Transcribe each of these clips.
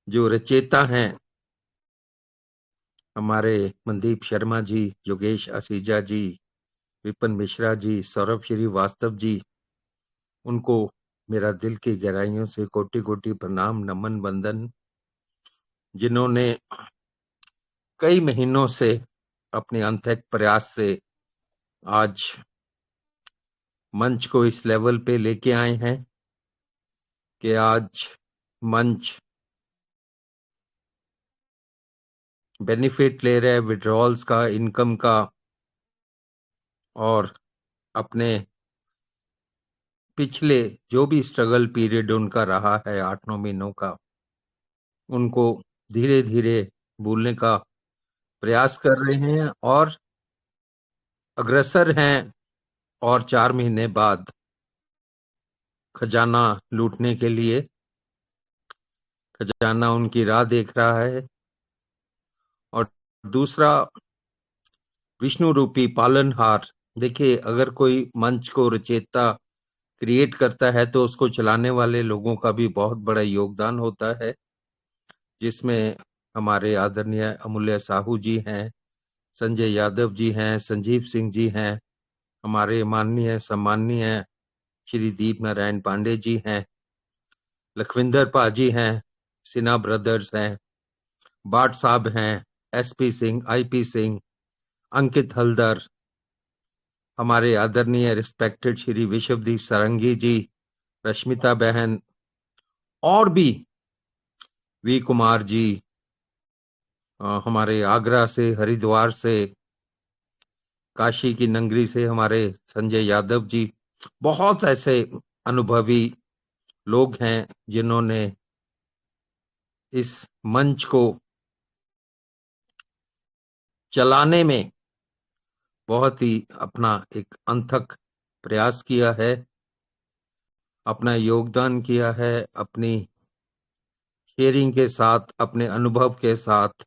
जो रचेता हैं हमारे मनदीप शर्मा जी, योगेश असीजा जी, विपिन मिश्रा जी, सौरभ श्रीवास्तव जी, उनको मेरा दिल की गहराइयों से कोटि-कोटि प्रणाम, नमन, वंदन, जिन्होंने कई महीनों से अपने अथक प्रयास से आज मंच को इस लेवल पे लेके आए हैं कि आज मंच बेनिफिट ले रहा है विड्रॉल्स का, इनकम का, और अपने पिछले जो भी स्ट्रगल पीरियड उनका रहा है 8-9 महीनों का, उनको धीरे-धीरे भूलने का प्रयास कर रहे हैं और अग्रसर हैं और 4 महीने बाद खजाना लूटने के लिए। खजाना उनकी राह देख रहा है। और दूसरा, विष्णु रूपी पालनहार। देखिए, अगर कोई मंच को रचेता क्रिएट करता है तो उसको चलाने वाले लोगों का भी बहुत बड़ा योगदान होता है, जिसमें हमारे आदरणीय अमूल्य साहू जी हैं, संजय यादव जी हैं, संजीव सिंह जी हैं, हमारे माननीय सम्माननीय श्री दीप नारायण पांडे जी हैं, लखविंदर पाजी हैं, सिन्हा ब्रदर्स हैं, बाट साहब हैं, एसपी सिंह, आईपी सिंह, अंकित हल्दर, हमारे आदरणीय रिस्पेक्टेड श्री विश्वदीप सारंगी जी, रश्मिता बहन, और भी वी कुमार जी, हमारे आगरा से, हरिद्वार से, काशी की नगरी से हमारे संजय यादव जी, बहुत ऐसे अनुभवी लोग हैं जिन्होंने इस मंच को चलाने में बहुत ही अपना एक अथक प्रयास किया है, अपना योगदान किया है, अपनी शेयरिंग के साथ, अपने अनुभव के साथ,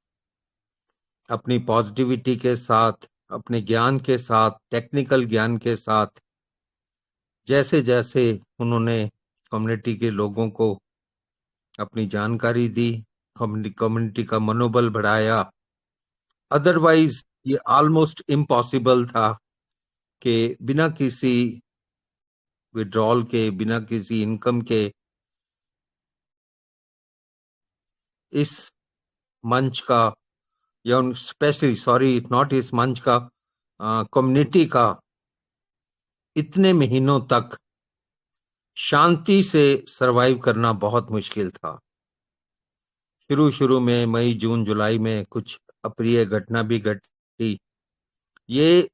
अपनी पॉजिटिविटी के साथ, अपने ज्ञान के साथ, टेक्निकल ज्ञान के साथ, जैसे जैसे उन्होंने कम्युनिटी के लोगों को अपनी जानकारी दी, कम्युनिटी का मनोबल बढ़ाया। अदरवाइज ये ऑलमोस्ट इम्पॉसिबल था कि बिना किसी विड्रॉल के, बिना किसी इनकम के इस मंच का, या स्पेशली सॉरी नॉट इस मंच का, कम्युनिटी का इतने महीनों तक शांति से सरवाइव करना बहुत मुश्किल था। शुरू में मई, जून, जुलाई में कुछ अप्रिय घटना भी घटी। ये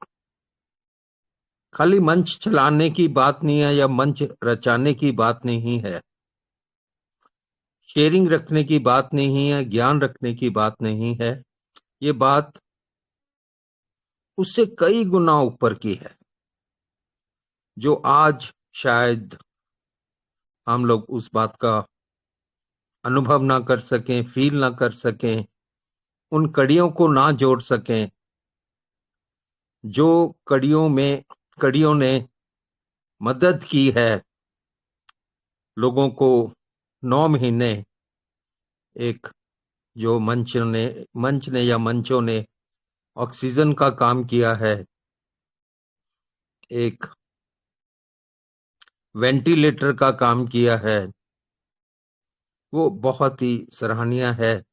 खाली मंच चलाने की बात नहीं है या मंच रचाने की बात नहीं है, शेयरिंग रखने की बात नहीं है, ज्ञान रखने की बात नहीं है, ये बात उससे कई गुना ऊपर की है, जो आज शायद हम लोग उस बात का अनुभव ना कर सकें, फील ना कर सकें, उन कड़ियों को ना जोड़ सकें जो कड़ियों ने मदद की है लोगों को 9 महीने। एक जो मंच ने या मंचों ने ऑक्सीजन का काम किया है, एक वेंटिलेटर का काम किया है, वो बहुत ही सराहनीय है।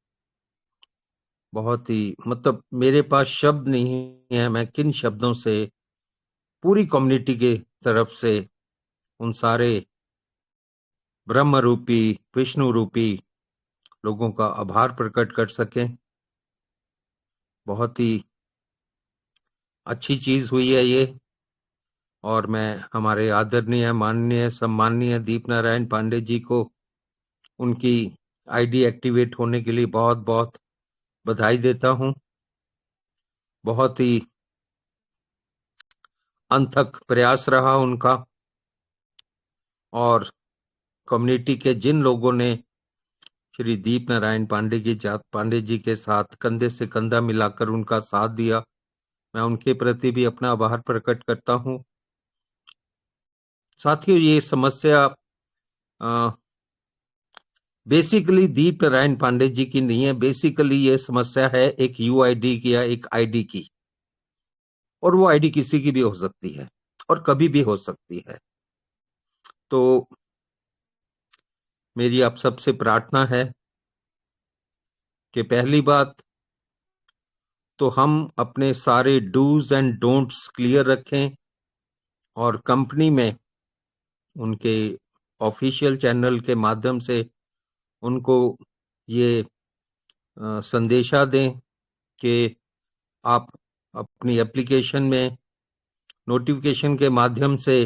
बहुत ही, मतलब मेरे पास शब्द नहीं है, मैं किन शब्दों से पूरी कम्युनिटी के तरफ से उन सारे ब्रह्म रूपी, विष्णु रूपी लोगों का आभार प्रकट कर सकें। बहुत ही अच्छी चीज हुई है ये, और मैं हमारे आदरणीय, माननीय, सम्माननीय दीप नारायण पांडे जी को उनकी आईडी एक्टिवेट होने के लिए बहुत बहुत बधाई देता हूं। बहुत ही अथक प्रयास रहा उनका, और कम्युनिटी के जिन लोगों ने श्री दीप नारायण पांडे जी के साथ कंधे से कंधा मिलाकर उनका साथ दिया, मैं उनके प्रति भी अपना आभार प्रकट करता हूं। साथियों, ये समस्या बेसिकली दीप नारायण पांडे जी की नहीं है, बेसिकली ये समस्या है एक यूआईडी की या एक आईडी की, और वो आईडी किसी की भी हो सकती है और कभी भी हो सकती है। तो मेरी आप सबसे प्रार्थना है कि पहली बात तो हम अपने सारे डूज एंड डोंट्स क्लियर रखें, और कंपनी में उनके ऑफिशियल चैनल के माध्यम से उनको ये संदेशा दें कि आप अपनी एप्लीकेशन में नोटिफिकेशन के माध्यम से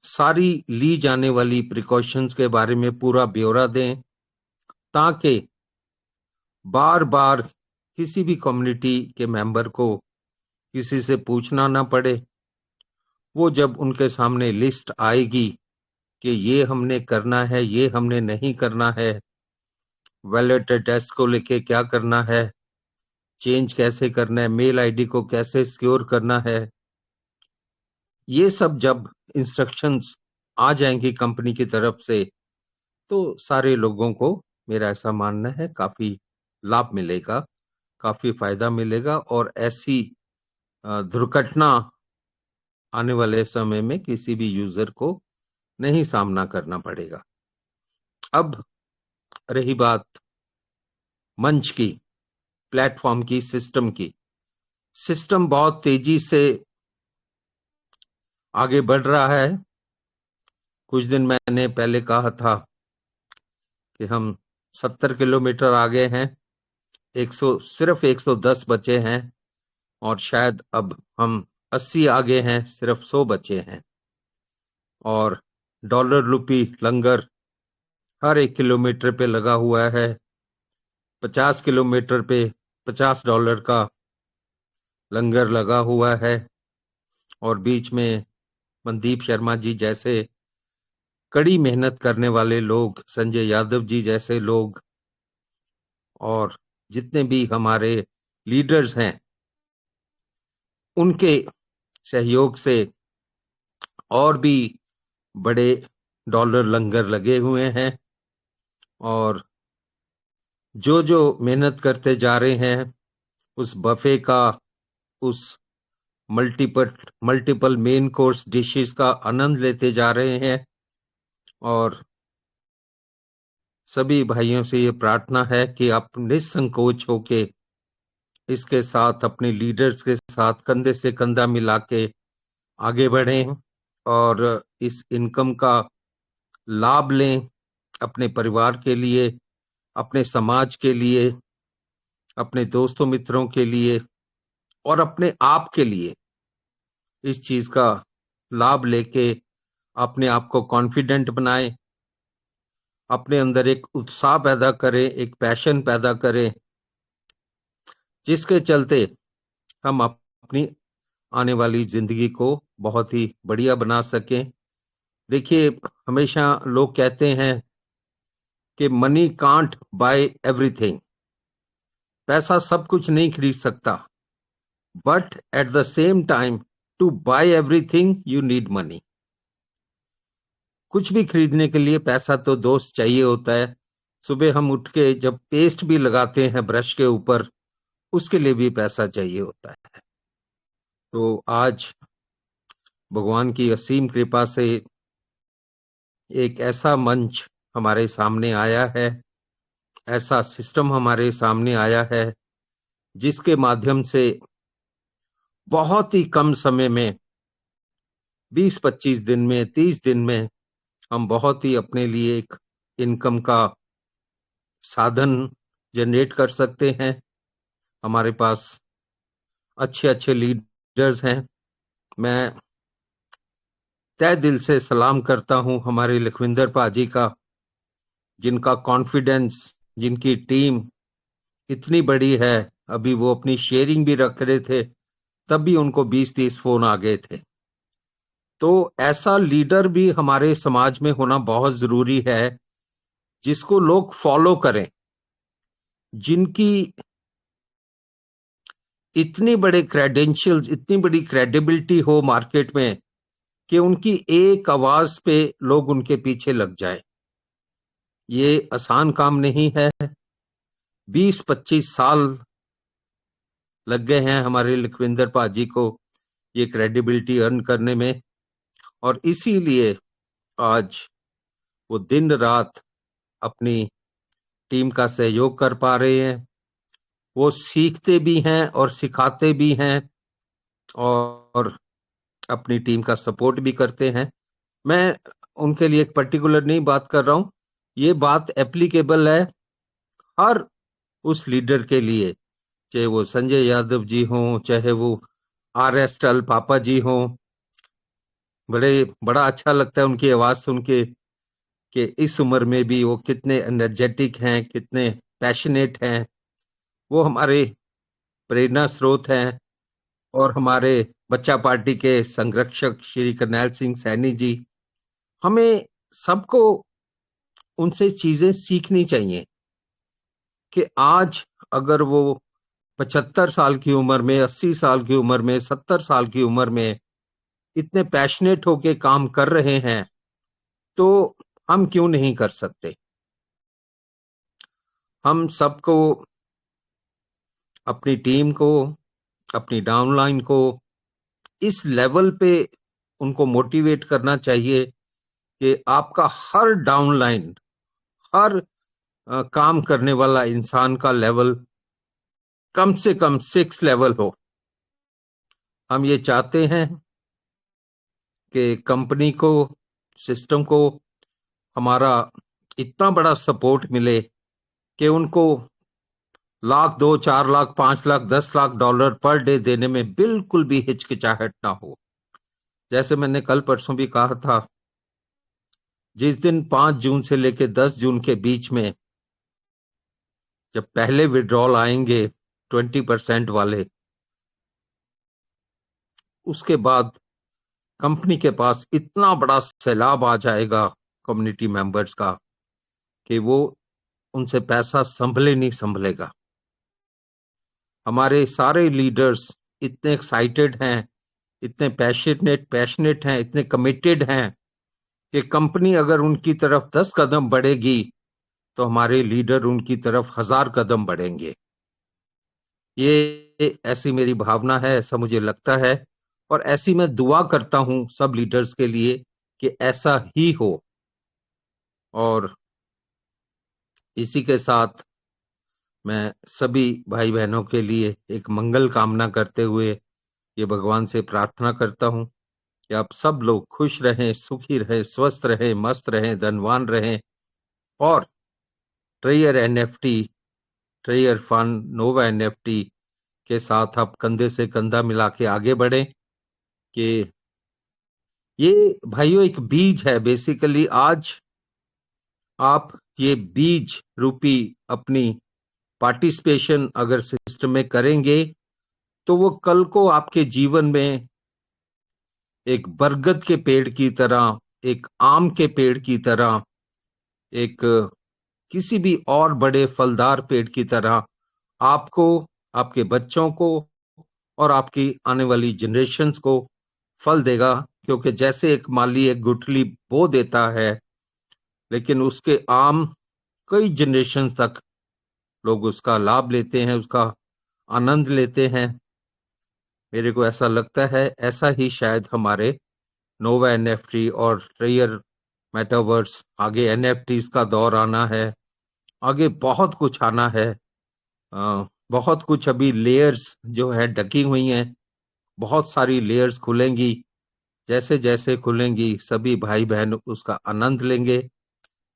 सारी ली जाने वाली प्रिकॉशंस के बारे में पूरा ब्यौरा दें, ताकि बार बार किसी भी कम्युनिटी के मेंबर को किसी से पूछना ना पड़े। वो जब उनके सामने लिस्ट आएगी कि ये हमने करना है, ये हमने नहीं करना है, वैलेट एड्रेस को लेके क्या करना है, चेंज कैसे करना है, मेल आईडी को कैसे सिक्योर करना है, ये सब जब इंस्ट्रक्शंस आ जाएंगी कंपनी की तरफ से, तो सारे लोगों को, मेरा ऐसा मानना है, काफी लाभ मिलेगा, काफी फायदा मिलेगा, और ऐसी दुर्घटना आने वाले समय में किसी भी यूजर को नहीं सामना करना पड़ेगा। अब रही बात मंच की, प्लेटफॉर्म की, सिस्टम की। सिस्टम बहुत तेजी से आगे बढ़ रहा है। कुछ दिन मैंने पहले कहा था कि हम 70 किलोमीटर आगे हैं, 100 सिर्फ 110 बचे हैं, और शायद अब हम 80 आगे हैं, सिर्फ 100 बचे हैं। और डॉलर रुपी लंगर हर 1 किलोमीटर पे लगा हुआ है। 50 किलोमीटर पे $50 का लंगर लगा हुआ है, और बीच में मनदीप शर्मा जी जैसे कड़ी मेहनत करने वाले लोग, संजय यादव जी जैसे लोग, और जितने भी हमारे लीडर्स हैं, उनके सहयोग से और भी बड़े डॉलर लंगर लगे हुए हैं। और जो जो मेहनत करते जा रहे हैं, उस बफे का, उस मल्टीपल मेन कोर्स डिशेस का आनंद लेते जा रहे हैं। और सभी भाइयों से ये प्रार्थना है कि आप निसंकोच होके इसके साथ, अपने लीडर्स के साथ कंधे से कंधा मिला के आगे बढ़ें, और इस इनकम का लाभ लें अपने परिवार के लिए, अपने समाज के लिए, अपने दोस्तों मित्रों के लिए, और अपने आप के लिए। इस चीज का लाभ लेके अपने आप को कॉन्फिडेंट बनाएं, अपने अंदर एक उत्साह पैदा करें, एक पैशन पैदा करें, जिसके चलते हम अपनी आने वाली जिंदगी को बहुत ही बढ़िया बना सकें। देखिए, हमेशा लोग कहते हैं कि मनी कांट बाय एवरीथिंग, पैसा सब कुछ नहीं खरीद सकता, but at the same time to buy everything you need money. कुछ भी खरीदने के लिए पैसा तो दोस्त चाहिए होता है। सुबह हम उठ के जब पेस्ट भी लगाते हैं ब्रश के ऊपर, उसके लिए भी पैसा चाहिए होता है। तो आज भगवान की असीम कृपा से एक ऐसा मंच हमारे सामने आया है, ऐसा सिस्टम हमारे सामने आया है, जिसके माध्यम से बहुत ही कम समय में, 20-25 दिन में, 30 दिन में, हम बहुत ही अपने लिए एक इनकम का साधन जनरेट कर सकते हैं। हमारे पास अच्छे अच्छे लीडर्स हैं। मैं तहे दिल से सलाम करता हूं हमारे लखविंदर पाजी का, जिनका कॉन्फिडेंस, जिनकी टीम इतनी बड़ी है। अभी वो अपनी शेयरिंग भी रख रहे थे, तब भी उनको 20-30 फोन आ गए थे। तो ऐसा लीडर भी हमारे समाज में होना बहुत जरूरी है, जिसको लोग फॉलो करें, जिनकी इतनी बड़े क्रेडेंशियल्स, इतनी बड़ी क्रेडिबिलिटी हो मार्केट में, कि उनकी एक आवाज पे लोग उनके पीछे लग जाए। ये आसान काम नहीं है। 20-25 साल लग गए हैं हमारे लखविंदर पाजी को ये क्रेडिबिलिटी अर्न करने में, और इसीलिए आज वो दिन रात अपनी टीम का सहयोग कर पा रहे हैं। वो सीखते भी हैं और सिखाते भी हैं और अपनी टीम का सपोर्ट भी करते हैं। मैं उनके लिए एक पर्टिकुलर नहीं बात कर रहा हूं, ये बात एप्लीकेबल है हर उस लीडर के लिए, चाहे वो संजय यादव जी हों, चाहे वो RS टल पापा जी हों। बड़ा अच्छा लगता है उनकी आवाज सुन के कि इस उम्र में भी वो कितने एनर्जेटिक हैं, कितने पैशनेट हैं। वो हमारे प्रेरणा स्रोत हैं। और हमारे बच्चा पार्टी के संरक्षक श्री करनैल सिंह सैनी जी, हमें सबको उनसे चीजें सीखनी चाहिए कि आज अगर वो 75 साल की उम्र में, 80 साल की उम्र में, 70 साल की उम्र में इतने पैशनेट होके काम कर रहे हैं, तो हम क्यों नहीं कर सकते। हम सबको, अपनी टीम को, अपनी डाउनलाइन को इस लेवल पे उनको मोटिवेट करना चाहिए कि आपका हर डाउनलाइन, हर काम करने वाला इंसान का लेवल कम से कम 6 लेवल हो। हम ये चाहते हैं कि कंपनी को, सिस्टम को हमारा इतना बड़ा सपोर्ट मिले कि उनको lakh, 2, 4 lakh, 5 lakh, 10 lakh dollar per day देने में बिल्कुल भी हिचकिचाहट ना हो। जैसे मैंने कल परसों भी कहा था, जिस दिन 5 जून से लेकर 10 जून के बीच में जब पहले विड्रॉल आएंगे 20% वाले, उसके बाद कंपनी के पास इतना बड़ा सैलाब आ जाएगा कम्युनिटी मेंबर्स का कि वो उनसे पैसा संभले नहीं संभलेगा। हमारे सारे लीडर्स इतने एक्साइटेड हैं, इतने पैशनेट हैं, इतने कमिटेड हैं कि कंपनी अगर उनकी तरफ 10 कदम बढ़ेगी तो हमारे लीडर उनकी तरफ 1000 कदम बढ़ेंगे। ये ऐसी मेरी भावना है, ऐसा मुझे लगता है, और ऐसी मैं दुआ करता हूं सब लीडर्स के लिए कि ऐसा ही हो। और इसी के साथ मैं सभी भाई बहनों के लिए एक मंगल कामना करते हुए ये भगवान से प्रार्थना करता हूं कि आप सब लोग खुश रहें, सुखी रहें, स्वस्थ रहें, मस्त रहें, धनवान रहें, और ट्रेयर NFT, ट्रेयर फंड, नोवा NFT के साथ आप कंधे से कंधा मिला के आगे बढ़ें। कि ये भाइयों एक बीज है बेसिकली। आज आप ये बीज रूपी अपनी पार्टिसिपेशन अगर सिस्टम में करेंगे तो वो कल को आपके जीवन में एक बरगद के पेड़ की तरह, एक आम के पेड़ की तरह, एक किसी भी और बड़े फलदार पेड़ की तरह आपको, आपके बच्चों को और आपकी आने वाली जनरेशन्स को फल देगा। क्योंकि जैसे एक माली एक गुठली बो देता है, लेकिन उसके आम कई जनरेशन तक लोग उसका लाभ लेते हैं, उसका आनंद लेते हैं। मेरे को ऐसा लगता है ऐसा ही शायद हमारे नोवा NFT और ट्रेयर मेटावर्स, आगे NFTs का दौर आना है, आगे बहुत कुछ आना है। बहुत कुछ अभी लेयर्स जो है ढकी हुई हैं, बहुत सारी लेयर्स खुलेंगी। जैसे जैसे खुलेंगी सभी भाई बहन उसका आनंद लेंगे।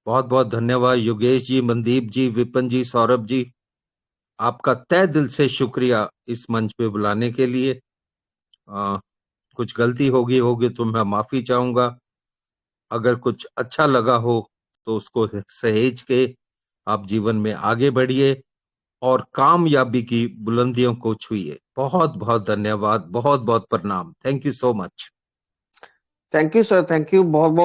बहुत बहुत धन्यवाद योगेश जी, मनदीप जी, विपिन जी, सौरभ जी, आपका तहे दिल से शुक्रिया इस मंच पे बुलाने के लिए। कुछ गलती होगी होगी तो मैं माफी चाहूंगा। अगर कुछ अच्छा लगा हो तो उसको सहेज के आप जीवन में आगे बढ़िए और कामयाबी की बुलंदियों को छुइए। बहुत बहुत धन्यवाद, बहुत बहुत प्रणाम। Thank you so much. Thank you sir, thank you बहुत बहुत।